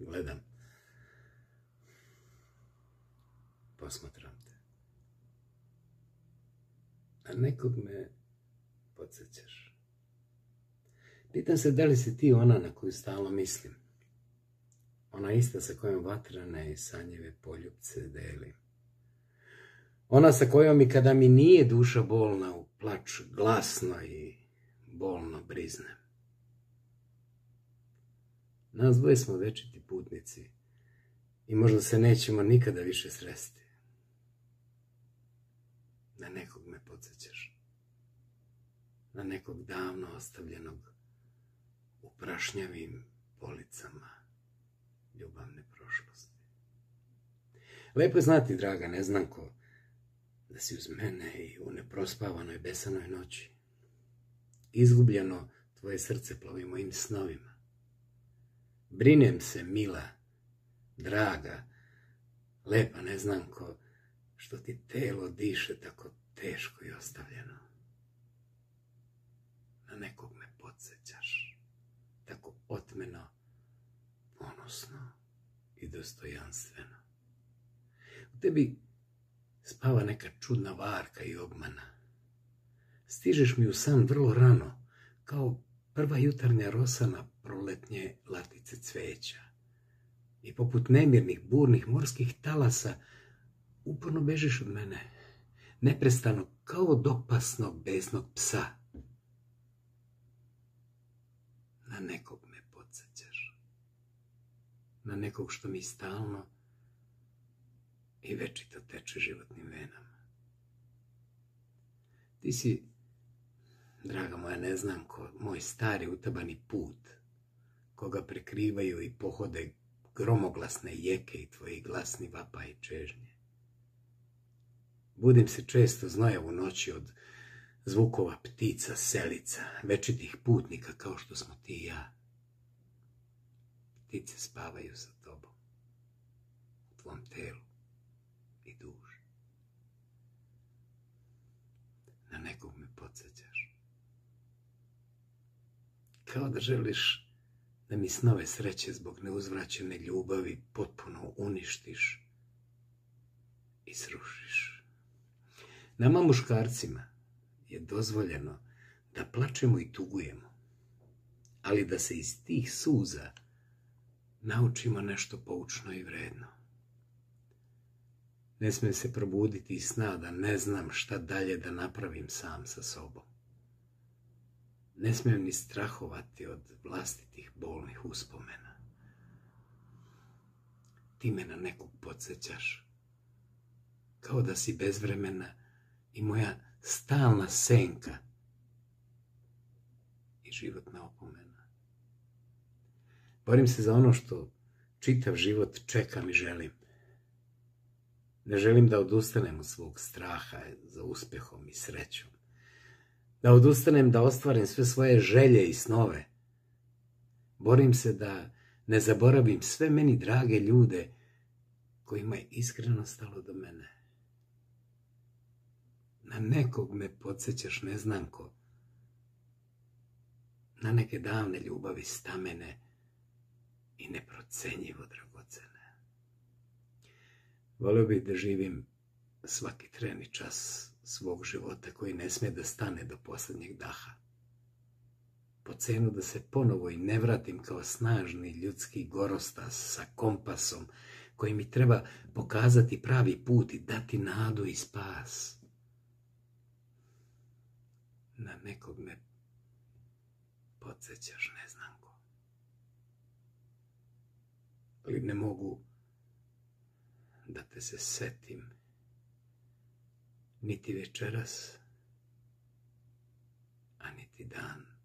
gledam. Posmatram te. A nekog me podsjećaš. Pitam se da li si ti ona na koju stalno mislim. Ona ista sa kojom vatrane i sanjive poljupce delim. Ona sa kojom i kada mi nije duša bolna u plač glasno i bolno briznem. Nas dvoje smo večiti putnici i možda se nećemo nikada više sresti. Na nekog me podsjećaš. Na nekog davno ostavljenog u prašnjavim policama ljubavne prošlosti. Lepo je znati, draga neznanko, da si uz mene i u neprospavanoj besanoj noći. Izgubljeno tvoje srce plovi mojim snovima. Brinem se, mila, draga, lepa neznanko, što ti telo diše tako teško i ostavljeno. Na nekog me podsjećaš, tako otmeno, ponosno i dostojanstveno. U tebi spava neka čudna varka i obmana. Stižeš mi u san vrlo rano, kao prva jutarnja rosa na proletnje latice cveća. I poput nemirnih, burnih morskih talasa uporno bežiš od mene, neprestano kao od opasnog, besnog psa. Na nekog me podsjećaš. Na nekog što mi stalno i večito teče životnim venama. Ti si, draga moja neznanko, moj stari utabani put, koga prekrivaju i pohode gromoglasne jeke i tvoji glasni vapaj čežnje. Budim se često znojavu noći od zvukova ptica, selica, večitih putnika kao što smo ti i ja. Ptice spavaju sa tobom, u tvom telu i duši. Na nekog me podsjećaš. Kao da želiš da mi snove sreće zbog neuzvraćene ljubavi potpuno uništiš i srušiš. Nama muškarcima je dozvoljeno da plačemo i tugujemo, ali da se iz tih suza naučimo nešto poučno i vredno. Ne smijem se probuditi iz sna da ne znam šta dalje da napravim sam sa sobom. Ne smijem ni strahovati od vlastitih bolnih uspomena. Ti me na nekog podsjećaš, kao da si bezvremena i moja stalna senka i životna opomena. Borim se za ono što čitav život čekam i želim. Ne želim da odustanem od svog straha za uspehom i srećom. Da odustanem da ostvarim sve svoje želje i snove. Borim se da ne zaboravim sve meni drage ljude kojima je iskreno stalo do mene. Na nekog me podsjećaš, neznanko, na neke davne ljubavi stamene i neprocenjivo dragocene. Volio bih da živim svaki tren i čas svog života koji ne smije da stane do posljednjeg daha. Po cenu da se ponovo i ne vratim kao snažni ljudski gorostas sa kompasom koji mi treba pokazati pravi put i dati nadu i spas. Na nekog me podsjećaš, neznanko. Ali ne mogu da te se setim niti večeras, a niti dan